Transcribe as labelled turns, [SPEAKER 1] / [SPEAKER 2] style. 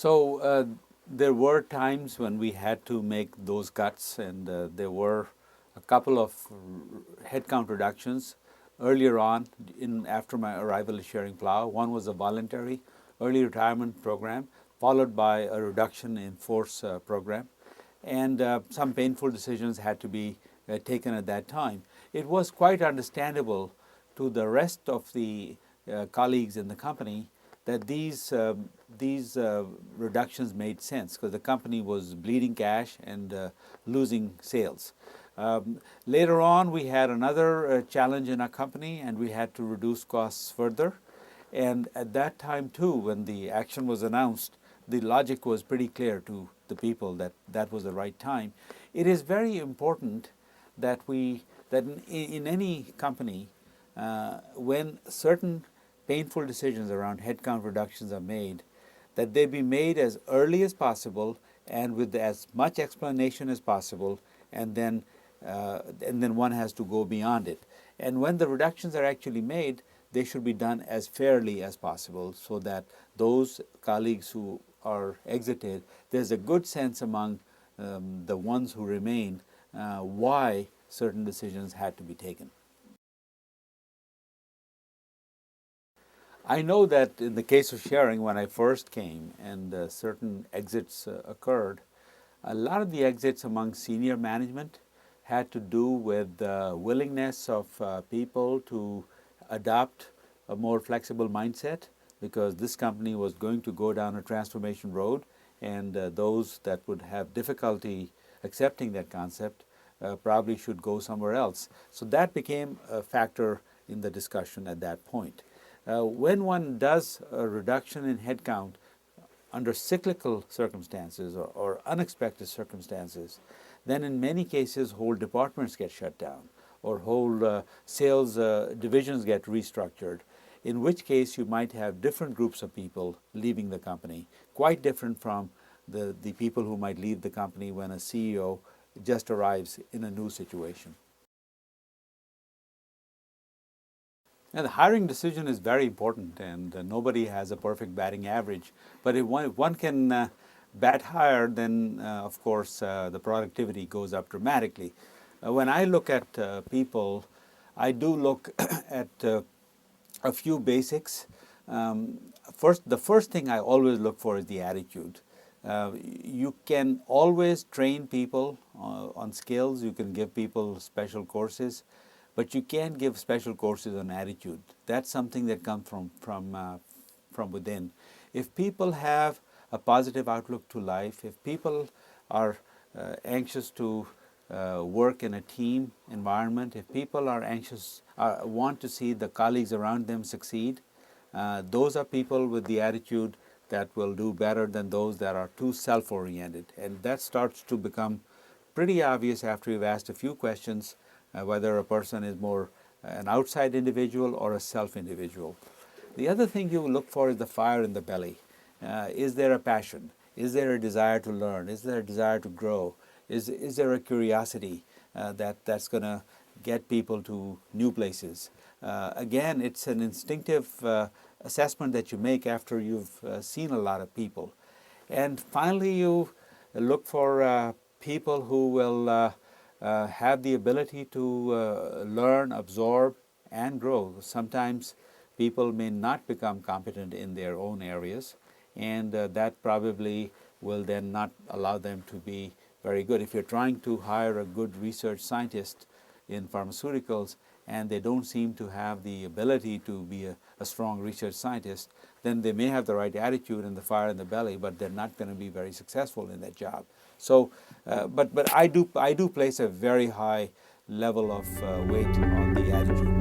[SPEAKER 1] There were times when we had to make those cuts, and there were a couple of headcount reductions earlier on after my arrival at Sharing Plow. One was a voluntary early retirement program, followed by a reduction in force program, and some painful decisions had to be taken at that time. It was quite understandable to the rest of the colleagues in the company that these reductions made sense because the company was bleeding cash and losing sales. Later on, we had another challenge in our company, and we had to reduce costs further. And at that time too, when the action was announced, the logic was pretty clear to the people that that was the right time. It is very important that in any company, when certain painful decisions around headcount reductions are made, that they be made as early as possible and with as much explanation as possible, and then one has to go beyond it. And when the reductions are actually made, they should be done as fairly as possible so that those colleagues who are exited, there's a good sense among the ones who remain why certain decisions had to be taken. I know that in the case of Sharing, when I first came and certain exits occurred, a lot of the exits among senior management had to do with the willingness of people to adopt a more flexible mindset, because this company was going to go down a transformation road, and those that would have difficulty accepting that concept probably should go somewhere else. So that became a factor in the discussion at that point. When one does a reduction in headcount under cyclical circumstances or unexpected circumstances, then in many cases whole departments get shut down or whole sales divisions get restructured, in which case you might have different groups of people leaving the company, quite different from the people who might leave the company when a CEO just arrives in a new situation. And the hiring decision is very important, and nobody has a perfect batting average. But if one can bat higher, then of course the productivity goes up dramatically. When I look at people, I do look at a few basics. The first thing I always look for is the attitude. You can always train people on skills. You can give people special courses. But you can't give special courses on attitude. That's something that comes from within. If people have a positive outlook to life, if people are anxious to work in a team environment, if people are anxious, want to see the colleagues around them succeed, those are people with the attitude that will do better than those that are too self-oriented. And that starts to become pretty obvious after you've asked a few questions. Whether a person is more an outside individual or a self-individual. The other thing you look for is the fire in the belly. Is there a passion? Is there a desire to learn? Is there a desire to grow? Is there a curiosity that's going to get people to new places? Again, it's an instinctive assessment that you make after you've seen a lot of people. And finally, you look for people who will have the ability to learn, absorb, and grow. Sometimes people may not become competent in their own areas, and that probably will then not allow them to be very good. If you're trying to hire a good research scientist in pharmaceuticals and they don't seem to have the ability to be a strong research scientist, then they may have the right attitude and the fire in the belly, but they're not going to be very successful in that job. So, but I do place a very high level of weight on the attitude.